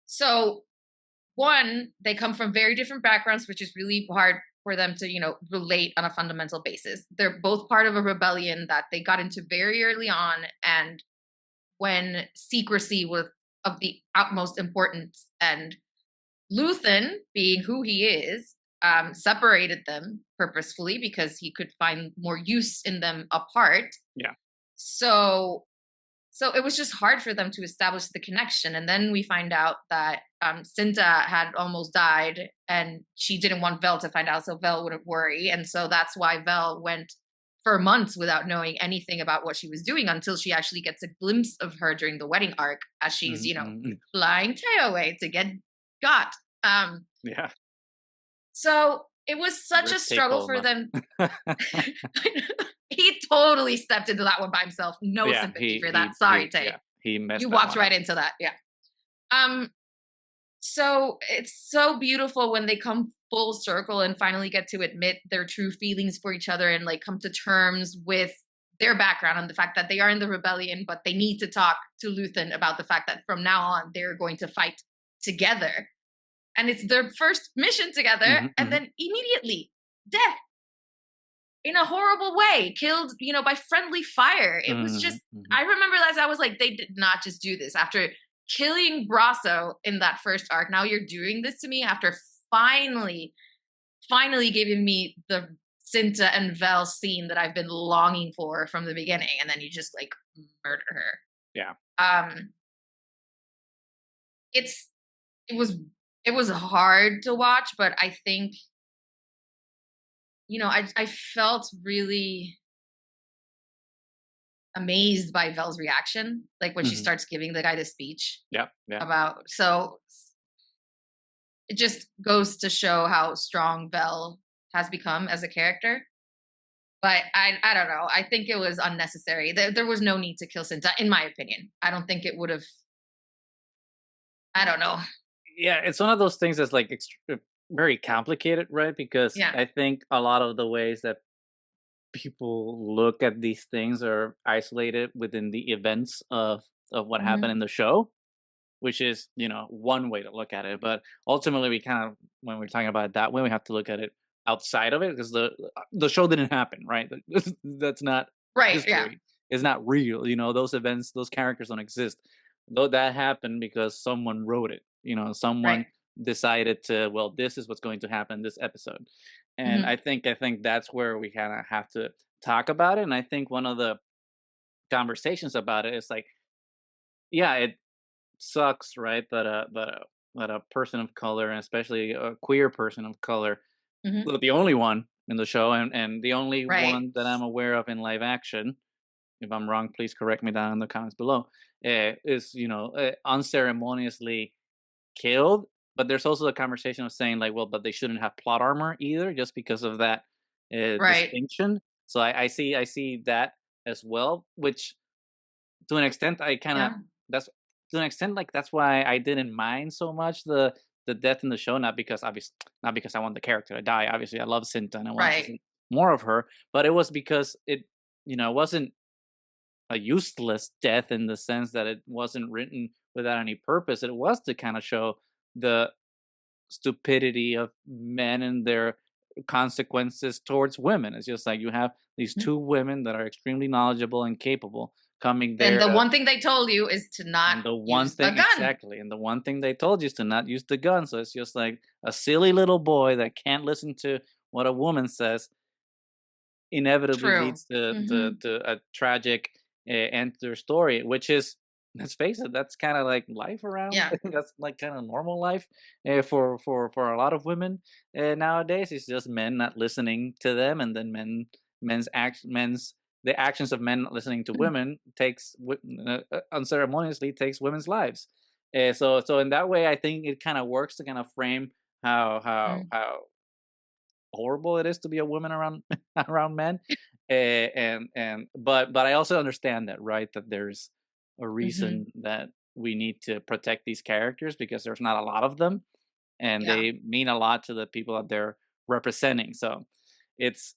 so one, they come from very different backgrounds, which is really hard for them to, relate on a fundamental basis. They're both part of a rebellion that they got into very early on, and when secrecy was of the utmost importance, and Luthen, being who he is, separated them purposefully because he could find more use in them apart. yeah. So so it was just hard for them to establish the connection. And then we find out that Cinta had almost died and she didn't want Vel to find out, so Vel wouldn't worry. And so that's why Vel went for months without knowing anything about what she was doing until she actually gets a glimpse of her during the wedding arc as she's, Mhm. flying Tay away to get got. Yeah. So it was such a Risk take struggle all for month. them. He totally stepped into that one by himself. No Yeah, sympathy for that. Sorry, yeah, Tay. he You messed that walked one up. right into that. Yeah. Um, so it's so beautiful when they come full circle and finally get to admit their true feelings for each other and like come to terms with their background and the fact that they are in the rebellion, but they need to talk to Luthen about the fact that from now on they're going to fight together. And it's their first mission together, Mhm, and mhm, then immediately death in a horrible way, killed, by friendly fire. It was mhm, just, mhm. I remember as I was like, they did not just do this after killing Brasso in that first arc. Now you're doing this to me after finally, finally giving me the Cinta and Vel scene that I've been longing for from the beginning, and then you just like murder her. Yeah. Um, it's it was it was hard to watch, but I think I felt really amazed by Vel's reaction, like when she Mhm. starts giving the guy the speech Yeah, yeah. about. So it just goes to show how strong Vel has become as a character. But I don't know. I think it was unnecessary. There was no need to kill Cinta, in my opinion. I don't think it would have. I don't know. Yeah, it's one of those things that's, like, very complicated, right? Because Yeah. I think a lot of the ways that people look at these things are isolated within the events of what happened Hmm. in the show, which is, one way to look at it. But ultimately, we kind of, when we're talking about it that way, we have to look at it outside of it because the show didn't happen, right? That's not Right. Yeah. history. It's not real. Those events, those characters don't exist. Though that happened because someone wrote it. Right. Someone decided to. Well, this is what's going to happen this episode, and Hmm. I think that's where we kind of have to talk about it. And I think one of the conversations about it is like, yeah, it sucks, right? That a person of color, and especially a queer person of color, Hmm. the only one in the show, and the only Right. one that I'm aware of in live action. If I'm wrong, please correct me down in the comments below. Is unceremoniously killed. But there's also a conversation of saying like, well, but they shouldn't have plot armor either, just because of that Right. distinction. So I see that as well, which to an extent I kind of Yeah. that's to an extent like that's why I didn't mind so much the death in the show, not because obviously not because I want the character to die. Obviously, I love Cinta and I want to Right. see more of her, but it was because it wasn't a useless death in the sense that it wasn't written without any purpose. It was to kind of show the stupidity of men and their consequences towards women. It's just like you have these Mhm. two women that are extremely knowledgeable and capable coming And there the to, one thing they told you is to not and the one use a thing gun. exactly, and the one thing they told you is to not use the gun. So it's just like a silly little boy that can't listen to what a woman says inevitably True. leads to Hmm. to a tragic end to their story, which is, let's face it, that's kind of like life around. Yeah. That's like kind of normal life for a lot of women nowadays. It's just men not listening to them, and then men's the actions of men not listening to women unceremoniously takes women's lives. So in that way, I think it kind of works to kind of frame how how Mm. how horrible it is to be a woman around around men. But I also understand that, right? That there's a reason Mhm. that we need to protect these characters because there's not a lot of them, and Yeah. they mean a lot to the people that they're representing. So it's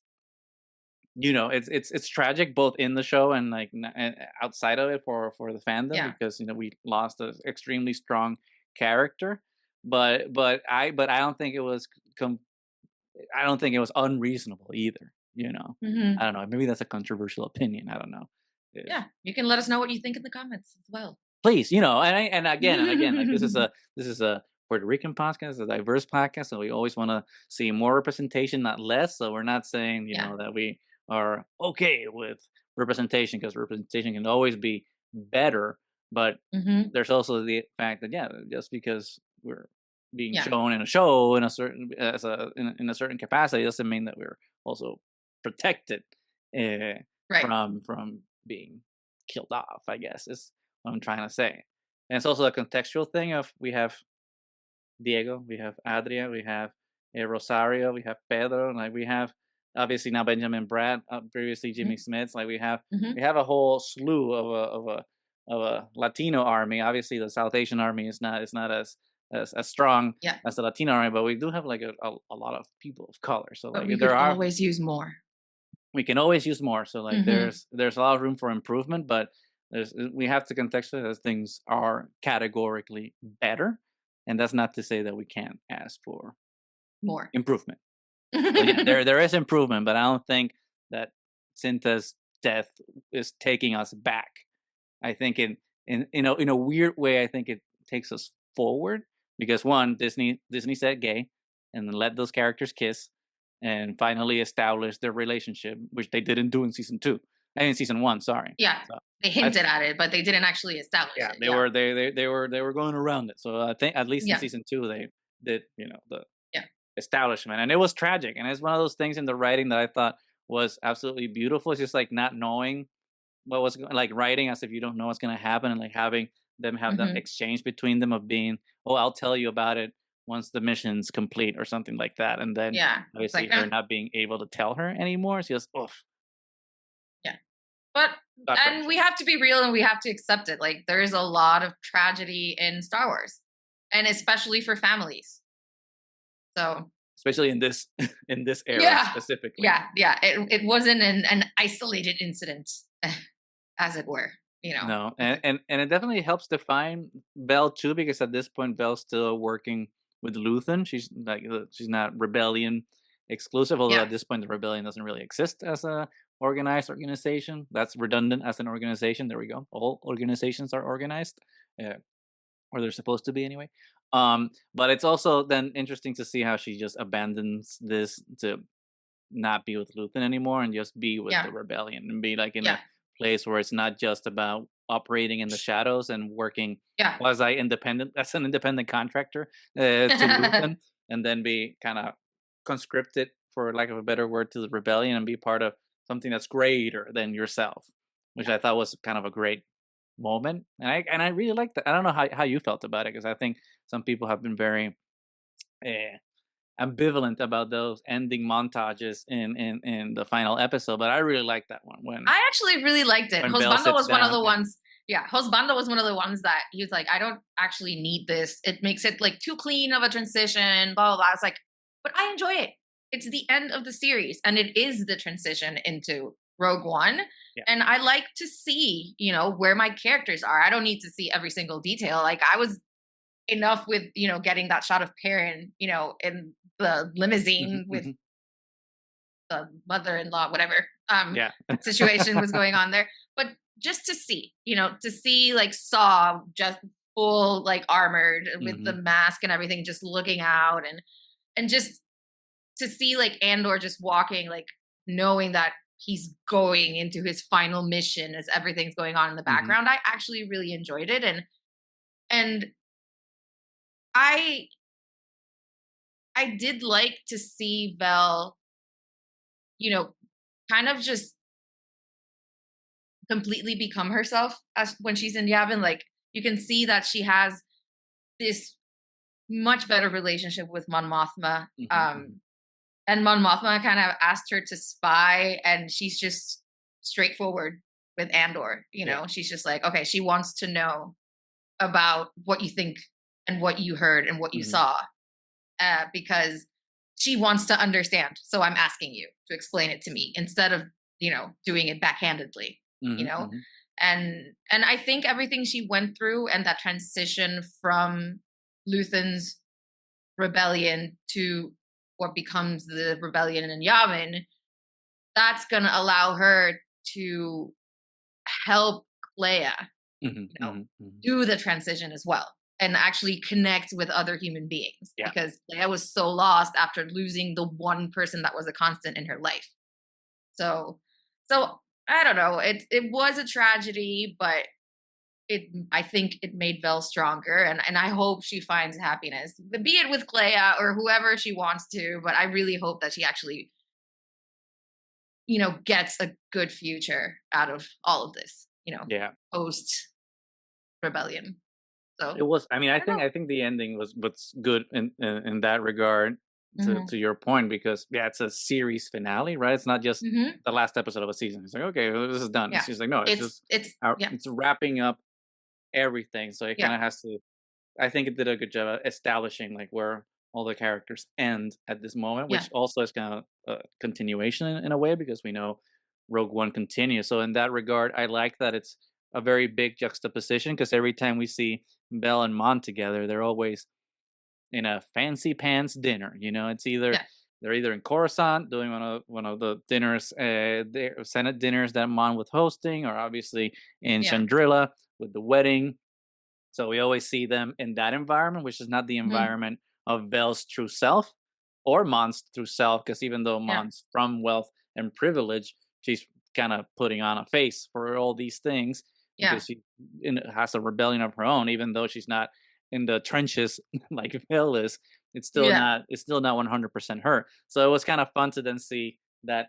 it's tragic both in the show and like and outside of it for the fandom, Yeah. because we lost an extremely strong character. But I don't think it was I don't think it was unreasonable either, you know? I Mhm. don't know, maybe that's a controversial opinion, I don't know. If Yeah. You can let us know what you think in the comments as well. please, and again, like, this is a Puerto Rican podcast, a diverse podcast, so we always wanna see more representation, not less, so we're not saying, Yeah. that we are okay with representation, because representation can always be better, but Hmm. there's also the fact that, yeah, just because we're being Yeah. shown in a show in a certain in a certain capacity doesn't mean that we're also protected uh, Right. from being killed off, I guess is what I'm trying to say. And it's also a contextual thing of we have Diego, we have Adria, we have Rosario, we have Pedro, like we have obviously now Benjamin Brad, previously Jimmy Hmm. Smith. Like Hmm. we have a whole slew of a Latino army. Obviously, the South Asian army is not as strong Yeah. as the Latino army, but we do have like a lot of people of color. So But like we could there are always use more. we can always use more. So like Hmm. there's a lot of room for improvement, but we have to contextualize things are categorically better, and that's not to say that we can't ask for More. improvement. So yeah, there is improvement, but I don't think that Cinta's death is taking us back. I think in a weird way, I think it takes us forward because one, Disney said gay, and then let those characters kiss, and finally establish their relationship, which they didn't do in season two, and in season one. Sorry. Yeah. So They I hinted at it, but they didn't actually establish yeah, it. Yeah. they were going around it. So I think at least in Yeah. season two they did the Yeah. establishment, and it was tragic. And it's one of those things in the writing that I thought was absolutely beautiful. It's just like not knowing what was like writing as if you don't know what's going to happen, and like having them have that Hmm. exchange between them of being, oh, I'll tell you about it once the mission's complete or something like that, and then Yeah. It's like, obviously her not being able to tell her anymore. It's just yeah. But gut and we wrenching. have to be real and we have to accept it. Like there is a lot of tragedy in Star Wars, and especially for families. So Especially in this in this era yeah, specifically. yeah, yeah. It wasn't an isolated incident, as it were. You know. No, and it definitely helps define Belle too, because at this point Belle's still working with Luthen. She's like she's not rebellion exclusive, although Yeah. at this point the rebellion doesn't really exist as a organized organization. That's redundant as an organization. There we go. All organizations are organized, uh, or they're supposed to be anyway. But it's also then interesting to see how she just abandons this to not be with Luthen anymore and just be with Yeah. the rebellion and be like in Yeah. a place where it's not just about operating in the shadows and working Yeah. quasi independent as an independent contractor to Luthen, and then be kind of conscripted, for lack of a better word, to the rebellion and be part of something that's greater than yourself, which Yeah. I thought was kind of a great moment. And I really like that. I don't know how you felt about it, because I think some people have been very eh, ambivalent about those ending montages in the final episode, but I really like that one I actually really liked it. when Belle Hosbando sits was one of down. the Yeah, ones. Yeah, Hosbando was one of the ones that he was like, I don't actually need this. It makes it like too clean of a transition. Blah blah blah. I was like, but I enjoy it. It's the end of the series, and it is the transition into Rogue One. yeah. And I like to see, where my characters are. I don't need to see every single detail. Like I was enough with, getting that shot of Perrin, in the Mhm, limousine with mhm. the mother-in-law, whatever Yeah. situation was going on there. But just to see, to see like Saw just full like armored with the Mhm, mask and everything, just looking out and just to see like Andor just walking, like knowing that he's going into his final mission as everything's going on in the mhm, background. I actually really enjoyed it, and I I did like to see Vel, you know, kind of just completely become herself as when she's in Yavin. Like you can see that she has this much better relationship with Mon Mothma. mhm, mhm. And Mon Mothma kind of asked her to spy, and she's just straightforward with Andor. Yeah. She's just like, okay, she wants to know about what you think and what you heard and what you Mhm, saw, because she wants to understand. So I'm asking you to explain it to me instead of doing it backhandedly. You mhm, know, mhm. and I think everything she went through and that transition from Luthen's rebellion to what becomes the rebellion in Yavin, that's going to allow her to help Leia, Mhm, you know, mhm, mhm. do the transition as well and actually connect with other human beings, Yeah. because Leia was so lost after losing the one person that was a constant in her life. So, so I don't know. It was a tragedy, but I think it made Vel stronger, and I hope she finds happiness, be it with Clea or whoever she wants to. But I really hope that she actually, gets a good future out of all of this, Yeah. post rebellion. It So was. I mean, I don't know. I think the ending was good in that regard. Hmm. To your point, because yeah, it's a series finale, right? It's not just Hmm. the last episode of a season. It's like, okay, well, this is done. It's Yeah, just like, no, it's just yeah, it's wrapping up everything. So it kind yeah, of has to. I think it did a good job of establishing like where all the characters end at this moment, yeah, which also is kind of a continuation in a way because we know Rogue One continues. So in that regard, I like that it's a very big juxtaposition because every time we see Bell and Mon together, they're always in a fancy pants dinner. You know, it's either yeah, they're either in Coruscant doing one of the dinners, Senate dinners that Mon was hosting, or obviously in yeah. Chandrilla with the wedding. So we always see them in that environment, which is not the Hmm. environment of Vel's true self or Mon's true self, because even though Yeah, Mon's from wealth and privilege, she's kind of putting on a face for all these things yeah, because has a rebellion of her own, even though she's not in the trenches like Vel is. yeah, It's still not 100% her. So it was kind of fun to then see that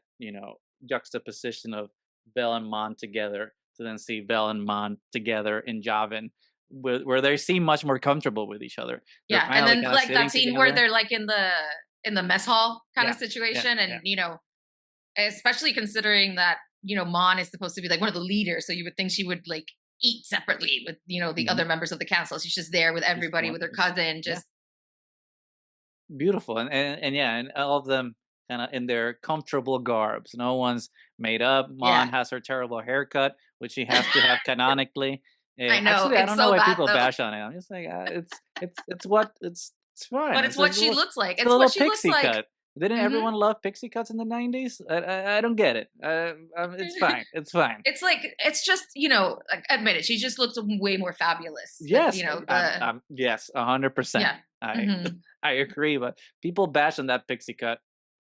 juxtaposition of Vel and Mon together, to then see Vel and Mon together in Javin, where they seem much more comfortable with each other. They're yeah. And finally then kind of like that sitting scene where together. they're like in the mess hall kind of Yeah, yeah, situation, yeah. and especially considering that Mon is supposed to be like one of the leaders, so you would think she would like eat separately with the Mhm. other members of the council. She's just there with Just everybody, one, with her just cousin, yeah, just beautiful, and yeah, and all of them kind of in their comfortable garbs. No one's made up. Mon yeah. has her terrible haircut, which she has to have canonically. I know Actually, I it's don't know so why bad people though, bash on it. I'm just like, it's what it's fine. but it's It's what just she looks like. it's a It's what little she looks pixie like. cut. Didn't Hmm. everyone love pixie cuts in the '90s? I don't get it. It's fine. It's fine. It's like it's just like, admit it. She just looks way more fabulous with Yes, the yes, 100%. yeah. I Hmm. I agree, but people bash on that pixie cut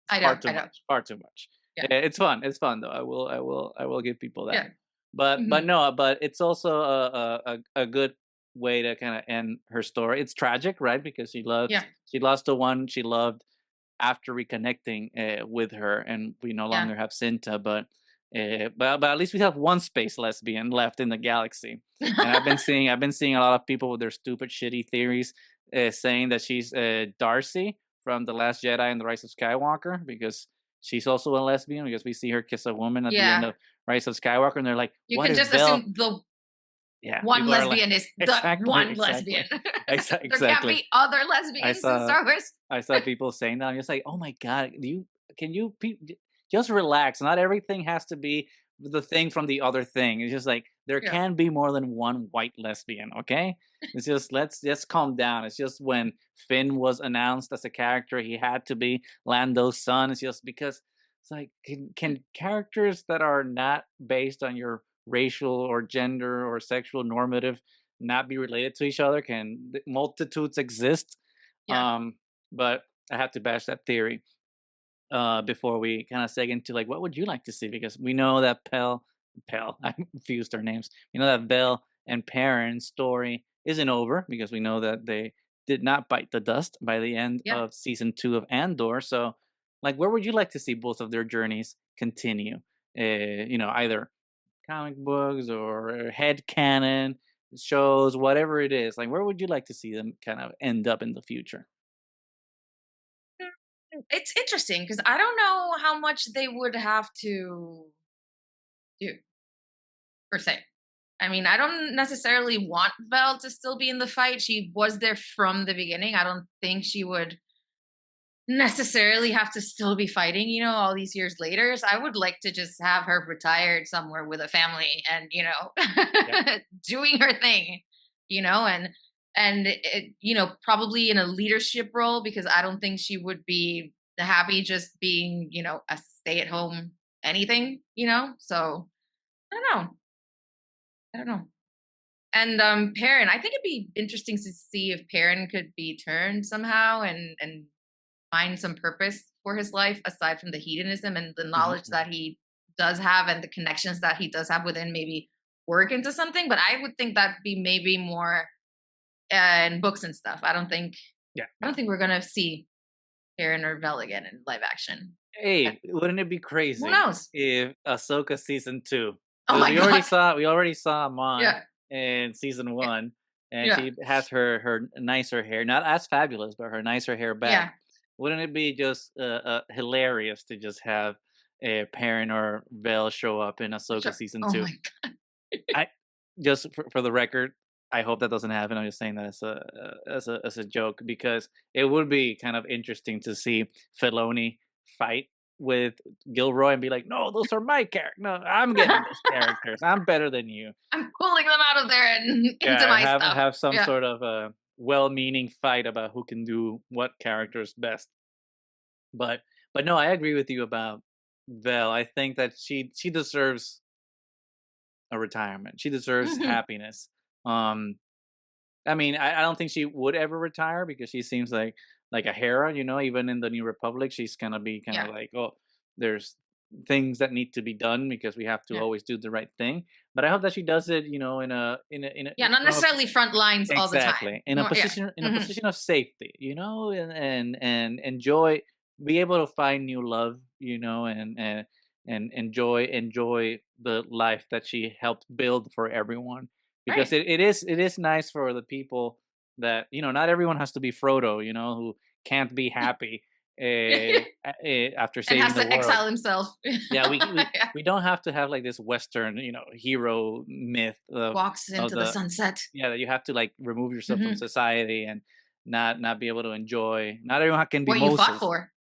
far too I know. much, far too much. Yeah, It's fun. It's fun though. I will give people that. yeah. But Hmm. no, but it's also a good way to kind of end her story. It's tragic, right? Because Yeah, she lost the one she loved after reconnecting with her, and we no yeah, longer have Cinta, but at least we have one space lesbian left in the galaxy. And I've been seeing a lot of people with their stupid, shitty theories saying that she's Darcy from the Last Jedi and the Rise of Skywalker, because she's also a lesbian, because we see her kiss a woman at the end yeah. of Rise of Skywalker, and they're like, You "What can if just Vel?" assume the Yeah, one people are like, lesbian is the exactly, one lesbian. exactly, There can't exactly. be other I lesbians in saw Star Wars. I saw people saying that. I'm just like, oh my god, just relax? Not everything has to be the thing from the other thing. It's just like there Yeah, can be more than one white lesbian. Okay, it's just let's just calm down. It's just when Finn was announced as a character, he had to be Lando's son. It's just because it's like can characters that are not based on your racial or gender or sexual normative not be related to each other? Can multitudes exist? yeah. But I have to bash that theory before we kind of seg into like what would you like to see, because we know that Pell I confused their names. You know that Bell and Perrin's story isn't over, because we know that they did not bite the dust by the end Yeah. of season 2 of Andor. So, like, where would you like to see both of their journeys continue? Either comic books or head canon shows, whatever it is. Like, where would you like to see them kind of end up in the future? It's interesting because I don't know how much they would have to do per se. I mean, I don't necessarily want Vel to still be in the fight. She was there from the beginning. I don't think she would necessarily have to still be fighting, all these years later. So I would like to just have her retired somewhere with a family and, Yeah. doing her thing, and probably in a leadership role, because I don't think she would be happy just being, a stay-at-home anything, So I don't know. I don't know. And Perrin, I think it'd be interesting to see if Perrin could be turned somehow and find some purpose for his life aside from the hedonism and the Mhm, knowledge mhm. that he does have and the connections that he does have within maybe work into something, but I would think that'd be maybe more in books and stuff. Yeah. I don't think we're gonna see Perrin or Vel again in live action. Uh, Hey, wouldn't it be Who crazy knows? if Ahsoka season 2? Oh Because my god. we already saw Mon Yeah. in season Yeah. 1, and Yeah. she has her nicer hair, not as fabulous, but her nicer hair back. Yeah. Wouldn't it be just hilarious to just have a Perrin or Vel show up in Ahsoka Sure. season Oh 2? my god. I just for the record, I hope that doesn't happen. I'm just saying that as a joke because it would be kind of interesting to see Filoni fight with Gilroy and be like, "No, those are my characters. No, I'm getting those characters. I'm better than you." I'm pulling them out of there and into Yeah, my stuff. have some Yeah. sort of a well-meaning fight about who can do what characters best. But no, I agree with you about Vel. I think that she deserves a retirement. She deserves Mhm. happiness. Um, I mean, I don't think she would ever retire because she seems like a Hera, you know. Even in the New Republic, she's gonna be kind Yeah. of like, oh, there's things that need to be done because we have to Yeah. always do the right thing. But I hope that she does it, you know, Yeah. Not from a necessarily front lines all the time. exactly More. Yeah. in a Hmm. position of safety, you know, and enjoy, be able to find new love, you know, and enjoy the life that she helped build for everyone because Right. it is nice for the people that, you know, not everyone has to be Frodo, you know, who can't be happy after And saving has the to world. exile himself. Yeah, Yeah. we don't have to have like this Western, you know, hero myth Walks of into the the sunset. yeah, that you have to like remove yourself from Hmm. society and not be able to enjoy. Not everyone can be What you fought Moses. for.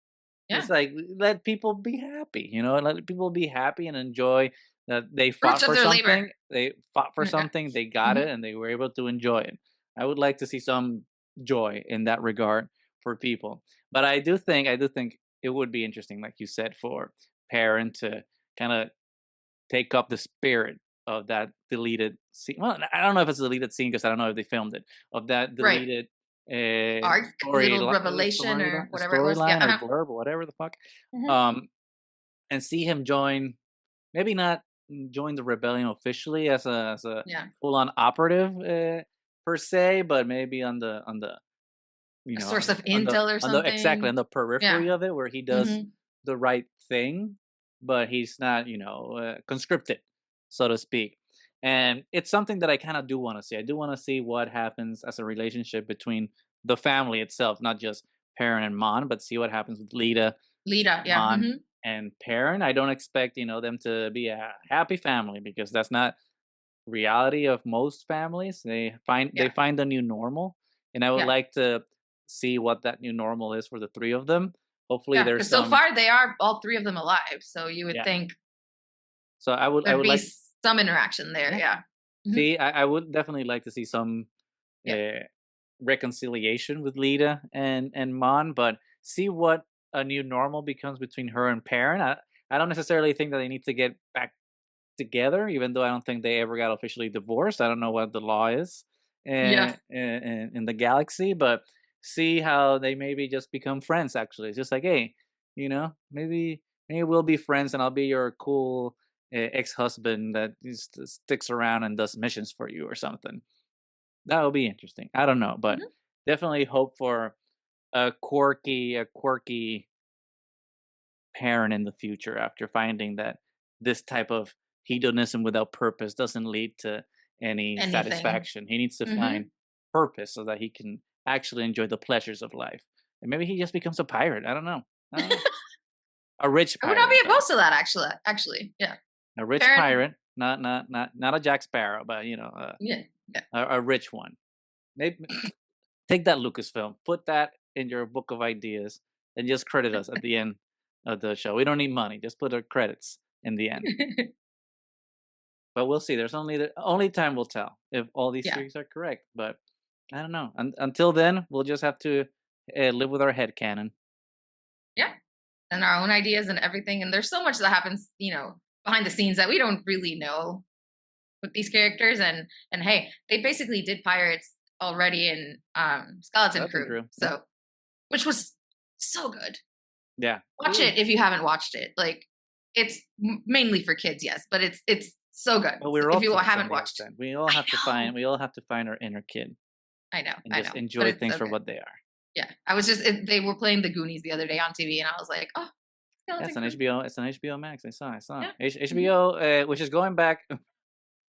It's Yeah. like let people be happy, you know, let people be happy and enjoy that they Fruits fought of for their labor. something. They fought for Yeah. something, they got Hmm. it, and they were able to enjoy it. I would like to see some joy in that regard for people. But I do think it would be interesting, like you said, for Perrin to kind of take up the spirit of that deleted scene. Well, I don't know if it's a deleted scene because I don't know if they filmed it. Of that Right. deleted Arc, little revelation, or whatever it was. Yeah. storyline or Uh-huh. blurb or whatever the fuck. Hmm. Um, and see him join, maybe not join the rebellion officially as a Yeah. full on operative per se, but maybe on the you A know source of intel or on the exactly something. on the Yeah. periphery of it where he does Hmm. the right thing, but he's not, you know, conscripted, so to speak. And it's something that I kind of do want to see. I do want to see what happens as a relationship between the family itself, not just Perrin and Mon, but see what happens with Lita, Lita. Yeah. Mon, Hmm. and Perrin. I don't expect, you know, them to be a happy family because that's not reality of most families. They Yeah. find a new normal, and I would Yeah. like to see what that new normal is for the three of them. Hopefully, Yeah. there's Because so some far they are all three of them alive. So you would yeah. think So I there'd would be like some interaction there. yeah. Yeah. Hmm. See, I would definitely like to see some Yeah. uh, reconciliation with Lita and Mon, but see what a new normal becomes between her and Perrin. I don't necessarily think that they need to get back together, even though I don't think they ever got officially divorced. I don't know what the law is Yeah. in the galaxy, but see how they maybe just become friends. Actually, it's just like, hey, you know, maybe we'll be friends, and I'll be your cool ex-husband that just sticks around and does missions for you or something. That would be interesting. I don't know, but Hmm. definitely hope for a quirky parent in the future after finding that this type of hedonism without purpose doesn't lead to any Anything. satisfaction. He needs to Hmm. find purpose so that he can actually enjoy the pleasures of life. And maybe he just becomes a pirate. I don't know. I don't know. A rich I would not be pirate, though. opposed to that. Actually. Yeah. A rich Perrin. pirate, not a Jack Sparrow, but you know, Yeah. Yeah. a rich one. Maybe take that Lucasfilm, put that in your book of ideas, and just credit us at the end of the show. We don't need money; just put our credits in the end. But we'll see. There's only time will tell if all these Yeah. theories are correct. But I don't know. Until then, we'll just have to live with our head canon. Yeah. And our own ideas and everything. And there's so much that happens, behind the scenes that we don't really know with these characters. And hey, they basically did pirates already in Skeleton That's Crew. true. Yeah, So which was so good. yeah. It Watch was it if you haven't watched it. Like it's mainly for kids, yes, but it's So good. But we're If all you kids on haven't the watched, outside. We all I have to know, find our inner kid I know, and I just know, but enjoy it's things so for good. what they are. Yeah, I was just they were playing the Goonies the other day on TV, and I was like, oh, That's skeleton an crew. HBO. It's an HBO Max. I saw. Yeah. Hmm. HBO, which is going back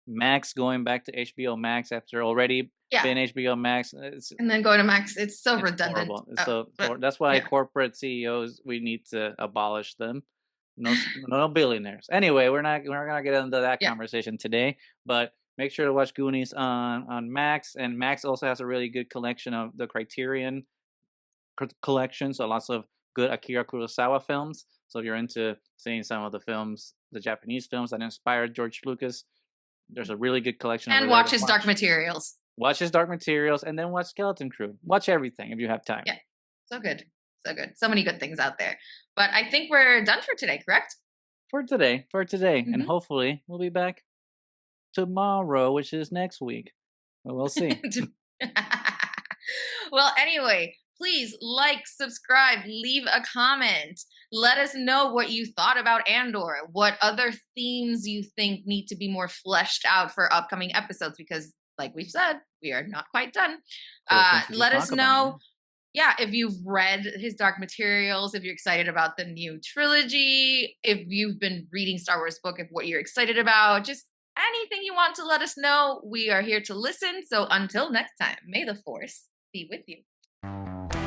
Max going back to HBO Max after already Yeah, being HBO Max. It's and then going to Max. It's so it's redundant. horrible. But That's why yeah, corporate CEOs, we need to abolish them. No billionaires. Anyway, we're gonna get into that yeah, conversation today. But make sure to watch Goonies on Max, and Max also has a really good collection of the Criterion collection. So lots of good Akira Kurosawa films. So if you're into seeing some of the films, the Japanese films that inspired George Lucas, there's a really good collection over and there to watch his Dark watch. Materials. Watch his Dark Materials, and then watch Skeleton Crew. Watch everything if you have time. Yeah, so good, so good. So many good things out there. But I think we're done for today. Correct? For today, and Hmm. hopefully we'll be back tomorrow, which is next week. But we'll see. Well, anyway, please like, subscribe, leave a comment. Let us know what you thought about Andor, what other themes you think need to be more fleshed out for upcoming episodes, because, like we've said, we are not quite done. There's things to Let us talk about. know, Yeah. yeah, if you've read his Dark Materials, if you're excited about the new trilogy, if you've been reading Star Wars book, if what you're excited about, just anything you want to let us know. We are here to listen. So until next time, may the Force be with you.